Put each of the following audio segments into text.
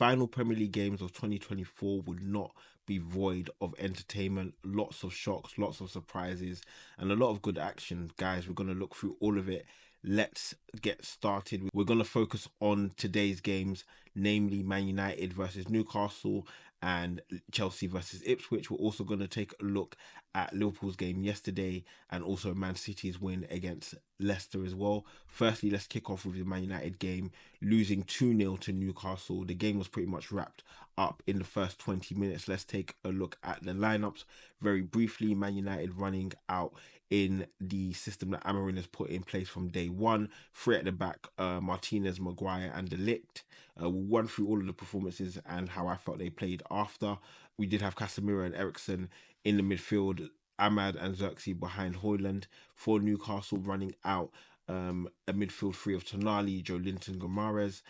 final Premier League games of 2024 would not be void of entertainment, lots of shocks, lots of surprises, and a lot of good action. Guys, we're going to look through all of it. Let's get started. We're going to focus on today's games, namely Man United versus Newcastle and Chelsea versus Ipswich. We're also going to take a look at Liverpool's game yesterday and also Man City's win against Leicester as well. Firstly, let's kick off with the Man United game, losing 2-0 to Newcastle. The game was pretty much wrapped up in the first 20 minutes. Let's take a look at the lineups very briefly. Man United running out in the system that Amorim has put in place from day one. Three at the back, Martinez, Maguire and De Ligt. We'll run through all of the performances and how I felt they played after. We did have Casemiro and Eriksen in the midfield, Ahmad and Xerxes behind Højlund. For Newcastle, running out a midfield three of Tonali, Joe Linton, Gomares,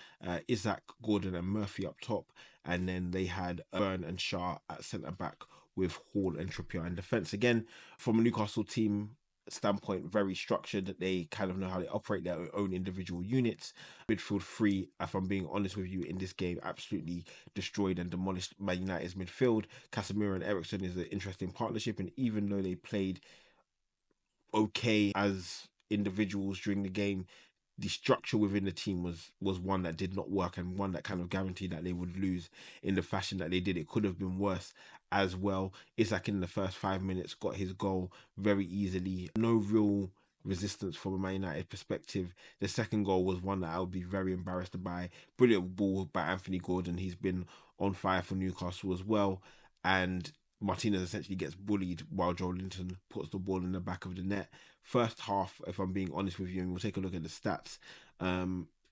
Isaac, Gordon and Murphy up top. And then they had Burn and Shah at centre-back with Hall and Trippier in defence. Again, from a Newcastle team standpoint, very structured. They kind of know how they operate their own individual units. Midfield three, if I'm being honest with you, in this game absolutely destroyed and demolished Man United's midfield. Casemiro and Eriksen is an interesting partnership, and even though they played okay as individuals during the game, the structure within the team was one that did not work, and one that kind of guaranteed that they would lose in the fashion that they did. It could have been worse as well. Isaac in the first 5 minutes got his goal very easily. No real resistance from a Man United perspective. The second goal was one that I would be very embarrassed by. Brilliant ball by Anthony Gordon. He's been on fire for Newcastle as well. And Martinez essentially gets bullied while Joe Linton puts the ball in the back of the net. First half, if I'm being honest with you, and we'll take a look at the stats,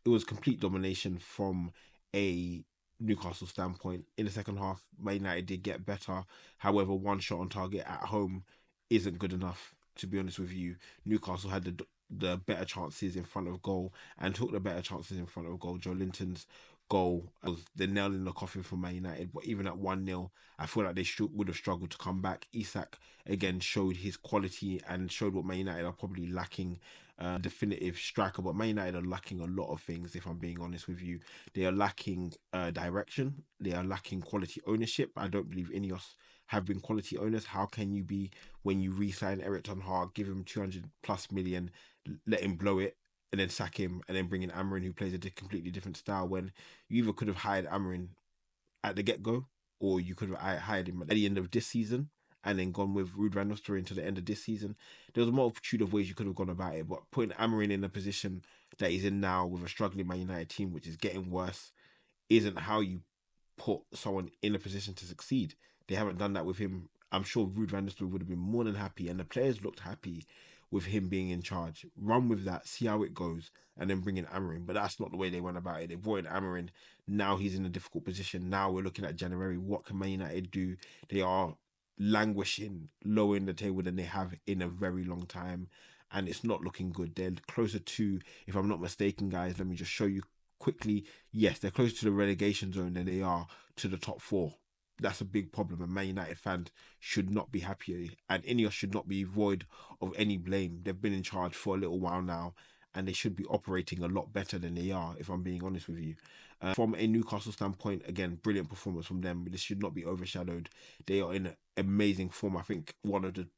it was complete domination from a Newcastle standpoint. In the second half, Man United did get better. However, one shot on target at home isn't good enough, to be honest with you. Newcastle had the better chances in front of goal and took the better chances in front of goal. Joe Linton's goal was the nail in the coffin for Man United, but even at 1-0, I feel like they would have struggled to come back. Isak again showed his quality and showed what Man United are probably lacking. Definitive striker, but Man United are lacking a lot of things, if I'm being honest with you. They are lacking direction, they are lacking quality ownership. I don't believe Ineos have been quality owners. How can you be when you re-sign Erik ten Hag, give him 200 plus million, let him blow it, and then sack him, and then bring in Amorim, who plays a completely different style, when you either could have hired Amorim at the get-go, or you could have hired him at the end of this season and then gone with Ruud van Nistelrooy into the end of this season. There was a multitude of ways you could have gone about it, but putting Amorim in a position that he's in now with a struggling Man United team, which is getting worse, isn't how you put someone in a position to succeed. They haven't done that with him. I'm sure Ruud van Nistelrooy would have been more than happy, and the players looked happy with him being in charge. Run with that, see how it goes, and then bring in Amorim. But that's not the way they went about it. They brought in Amorim. Now he's in a difficult position. Now we're looking at January. What can Man United do? They are languishing lower in the table than they have in a very long time, and it's not looking good. They're closer to, if I'm not mistaken, guys, let me just show you quickly. Yes, they're closer to the relegation zone than they are to the top four. That's a big problem, and Man United fans should not be happy, and Ineos should not be void of any blame. They've been in charge for a little while now, and they should be operating a lot better than they are, if I'm being honest with you. From a Newcastle standpoint, again, brilliant performance from them. This should not be overshadowed. They are in amazing form. I think one of the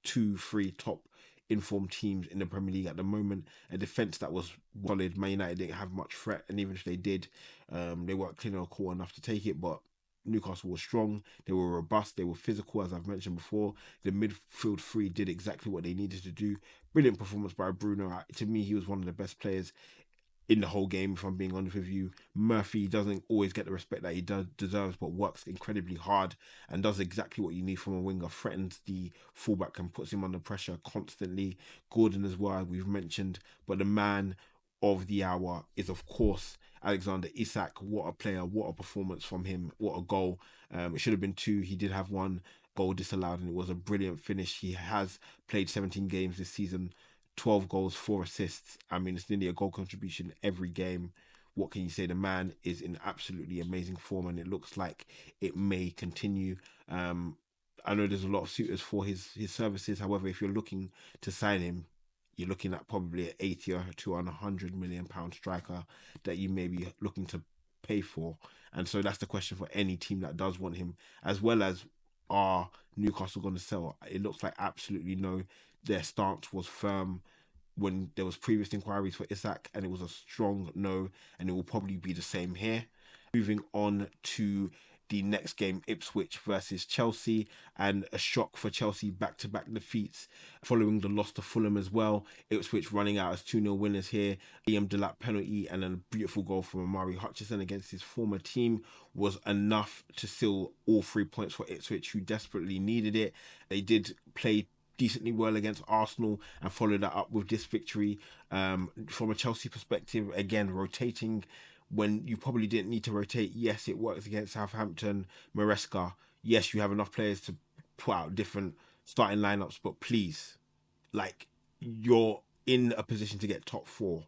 2-3 top informed teams in the Premier League at the moment. A defence that was solid. Man United didn't have much threat, and even if they did, they weren't clean or cool enough to take it, but Newcastle was strong, they were robust, they were physical, as I've mentioned before. The midfield three did exactly what they needed to do. Brilliant performance by Bruno. To me, he was one of the best players in the whole game, if I'm being honest with you. Murphy doesn't always get the respect that he deserves, but works incredibly hard and does exactly what you need from a winger. Threatens the fullback and puts him under pressure constantly. Gordon as well, we've mentioned, but the man of the hour is, of course, Alexander Isak. What a player, what a performance from him, what a goal. It should have been two. He did have one goal disallowed, and it was a brilliant finish. He has played 17 games this season, 12 goals, 4 assists. I mean, it's nearly a goal contribution every game. What can you say? The man is in absolutely amazing form, and it looks like it may continue. I know there's a lot of suitors for his services. However, if you're looking to sign him, you're looking at probably an 80 to £100 million striker that you may be looking to pay for. And so that's the question for any team that does want him, as well as, are Newcastle going to sell? It looks like absolutely no. Their stance was firm when there was previous inquiries for Isak, and it was a strong no, and it will probably be the same here. Moving on to the next game, Ipswich versus Chelsea, and a shock for Chelsea, back-to-back defeats following the loss to Fulham as well. Ipswich running out as 2-0 winners here. Liam Delap penalty and a beautiful goal from Amari Hutchison against his former team was enough to seal all 3 points for Ipswich, who desperately needed it. They did play decently well against Arsenal and followed that up with this victory. From a Chelsea perspective, again, rotating when you probably didn't need to rotate. Yes, it works against Southampton, Maresca. Yes, you have enough players to put out different starting lineups, but please, like, you're in a position to get top four.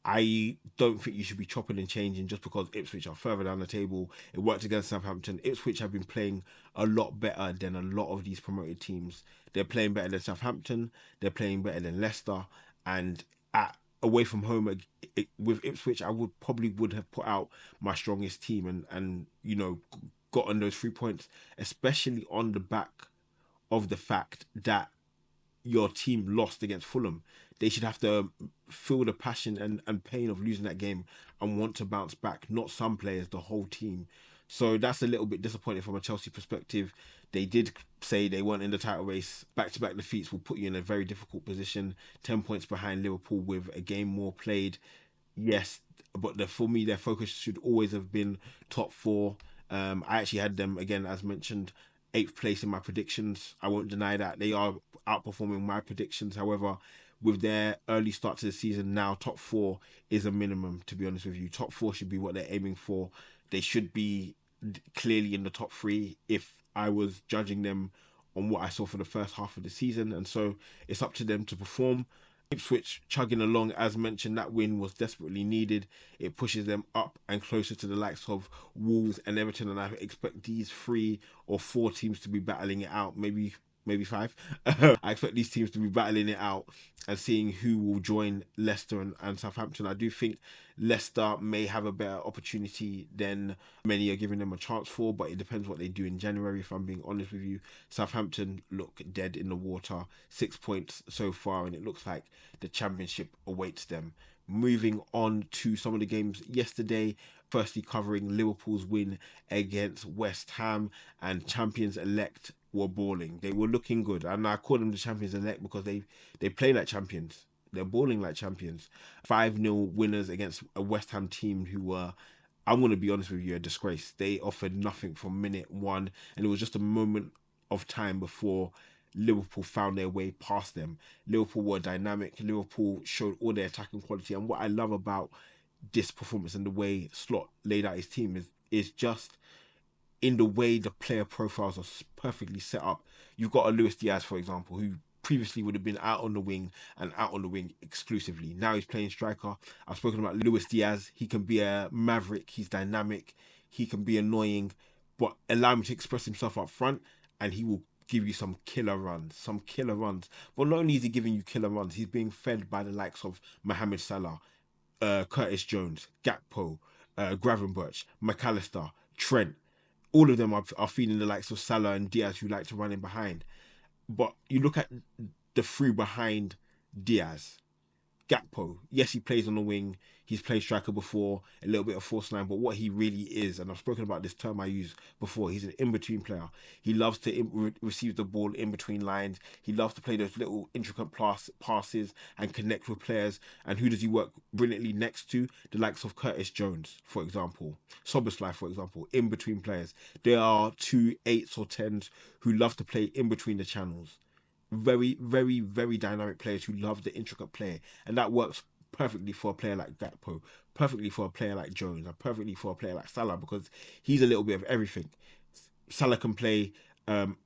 I don't think you should be chopping and changing just because Ipswich are further down the table. It worked against Southampton. Ipswich have been playing a lot better than a lot of these promoted teams. They're playing better than Southampton. They're playing better than Leicester. And away from home with Ipswich, I would have put out my strongest team and gotten those 3 points, especially on the back of the fact that your team lost against Fulham. They should have to feel the passion and pain of losing that game and want to bounce back, not some players, the whole team. So that's a little bit disappointing from a Chelsea perspective. They did say they weren't in the title race. Back-to-back defeats will put you in a very difficult position. 10 points behind Liverpool with a game more played. Yes, but for me, their focus should always have been top four. I actually had them, again, as mentioned, 8th place in my predictions. I won't deny that. They are outperforming my predictions. However, with their early start to the season now, top four is a minimum, to be honest with you. Top four should be what they're aiming for. They should be clearly in the top three if I was judging them on what I saw for the first half of the season. And so it's up to them to perform. Ipswich chugging along, as mentioned, that win was desperately needed. It pushes them up and closer to the likes of Wolves and Everton, and I expect these 3 or 4 teams to be battling it out, maybe 5. I expect these teams to be battling it out and seeing who will join Leicester and Southampton. I do think Leicester may have a better opportunity than many are giving them a chance for, but it depends what they do in January, if I'm being honest with you. Southampton look dead in the water, 6 points so far, and it looks like the championship awaits them. Moving on to some of the games yesterday, firstly covering Liverpool's win against West Ham, and champions-elect were balling. They were looking good, and I call them the champions-elect because they play like champions. They're balling like champions. 5-0 winners against a West Ham team who were, I'm going to be honest with you, a disgrace. They offered nothing from minute one, and it was just a moment of time before Liverpool found their way past them. Liverpool were dynamic. Liverpool showed all their attacking quality, and what I love about this performance and the way Slot laid out his team is just in the way the player profiles are perfectly set up. You've got a Luis Diaz, for example, who previously would have been out on the wing and out on the wing exclusively. Now he's playing striker. I've spoken about Luis Diaz. He can be a maverick. He's dynamic. He can be annoying, but allow him to express himself up front and he will give you some killer runs. But not only is he giving you killer runs, he's being fed by the likes of Mohamed Salah, Curtis Jones, Gakpo, Gravenberch, McAllister, Trent. All of them are feeding the likes of Salah and Diaz, who like to run in behind. But you look at the 3 behind Diaz. Gakpo, yes, he plays on the wing. He's played striker before, a little bit of force line, but what he really is, and I've spoken about this term I used before, he's an in-between player. He loves to receive the ball in between lines. He loves to play those little intricate passes and connect with players. And who does he work brilliantly next to? The likes of Curtis Jones, for example. Soboslai, for example, in-between players. There are 2 8s or 10s who love to play in between the channels. Very, very, very dynamic players who love the intricate play, and that works perfectly for a player like Gakpo, perfectly for a player like Jones, and perfectly for a player like Salah, because he's a little bit of everything. Salah can play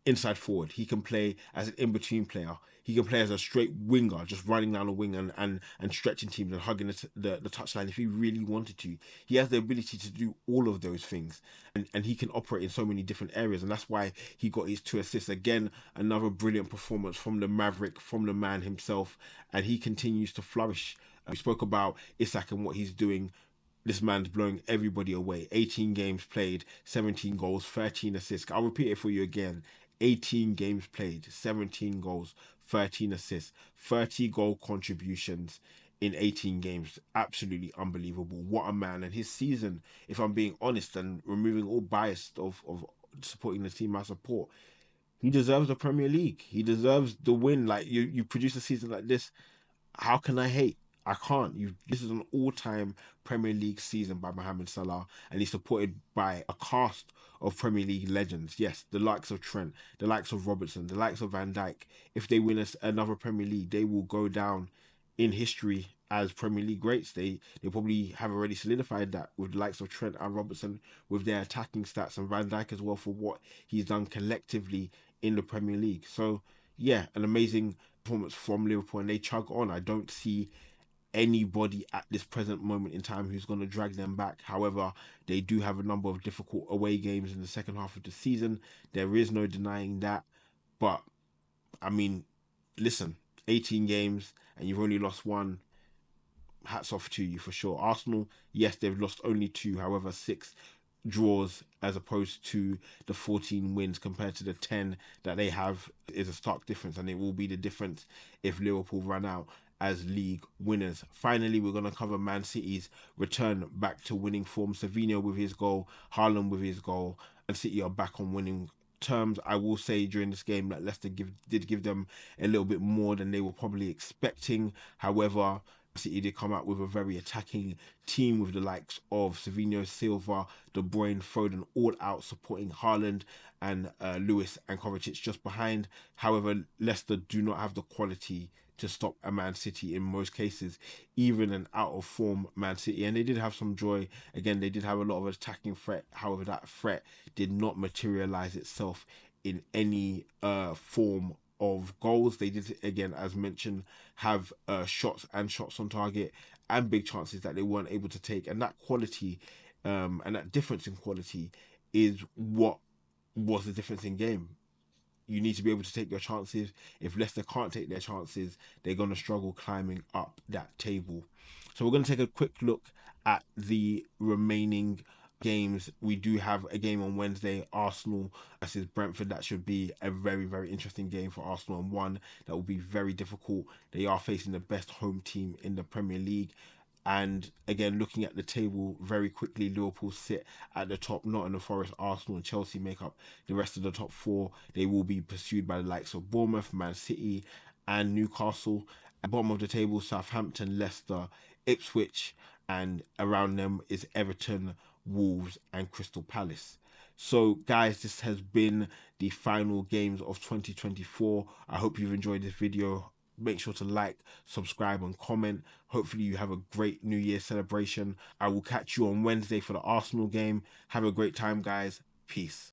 inside forward. He can play as an in-between player. He can play as a straight winger, just running down the wing and stretching teams and hugging the touchline if he really wanted to. He has the ability to do all of those things, and he can operate in so many different areas, and that's why he got his 2 assists. Again, another brilliant performance from the Maverick, from the man himself, and he continues to flourish. We spoke about Isak and what he's doing. this man's blowing everybody away. 18 games played, 17 goals, 13 assists. I'll repeat it for you again. 18 games played, 17 goals, 13 assists, 30 goal contributions in 18 games. Absolutely unbelievable. What a man. And his season, if I'm being honest and removing all bias of supporting the team I support, he deserves the Premier League. He deserves the win. Like you produce a season like this, how can I hate? I can't. This is an all-time Premier League season by Mohamed Salah, and he's supported by a cast of Premier League legends. Yes, the likes of Trent, the likes of Robertson, the likes of Van Dijk. If they win another Premier League, they will go down in history as Premier League greats. They probably have already solidified that with the likes of Trent and Robertson with their attacking stats, and Van Dijk as well for what he's done collectively in the Premier League. So yeah, an amazing performance from Liverpool, and they chug on. I don't see anybody at this present moment in time who's going to drag them back. However, they do have a number of difficult away games in the second half of the season. There is no denying that. But I mean, listen, 18 games and you've only lost one. Hats off to you for sure. Arsenal, yes, they've lost only two. However, six draws as opposed to the 14 wins compared to the 10 that they have is a stark difference, and it will be the difference if Liverpool run out as league winners. Finally, we're going to cover Man City's return back to winning form. Savinho with his goal, Haaland with his goal, and City are back on winning terms. I will say during this game that Leicester did give them a little bit more than they were probably expecting. However, City did come out with a very attacking team with the likes of Savinho, Silva, De Bruyne, Foden, all out supporting Haaland and Lewis and Kovacic just behind. However, Leicester do not have the quality to stop a Man City in most cases, even an out of form Man City. And they did have some joy. Again, they did have a lot of attacking threat. However, that threat did not materialize itself in any form of goals. They did, again, as mentioned, have shots on target and big chances that they weren't able to take. And that quality and that difference in quality is what was the difference in game. You need to be able to take your chances. If Leicester can't take their chances, they're going to struggle climbing up that table. So we're going to take a quick look at the remaining games. We do have a game on Wednesday, Arsenal versus Brentford. That should be a very, very interesting game for Arsenal, and one that will be very difficult. They are facing the best home team in the Premier League. And again, looking at the table very quickly, Liverpool sit at the top. Nottingham Forest, Arsenal, and Chelsea make up the rest of the top four. They will be pursued by the likes of Bournemouth, Man City, and Newcastle. At the bottom of the table, Southampton, Leicester, Ipswich, and around them is Everton, Wolves, and Crystal Palace. So, guys, this has been the final games of 2024. I hope you've enjoyed this video. Make sure to like, subscribe, and comment. Hopefully you have a great New Year celebration. I will catch you on Wednesday for the Arsenal game. Have a great time, guys. Peace.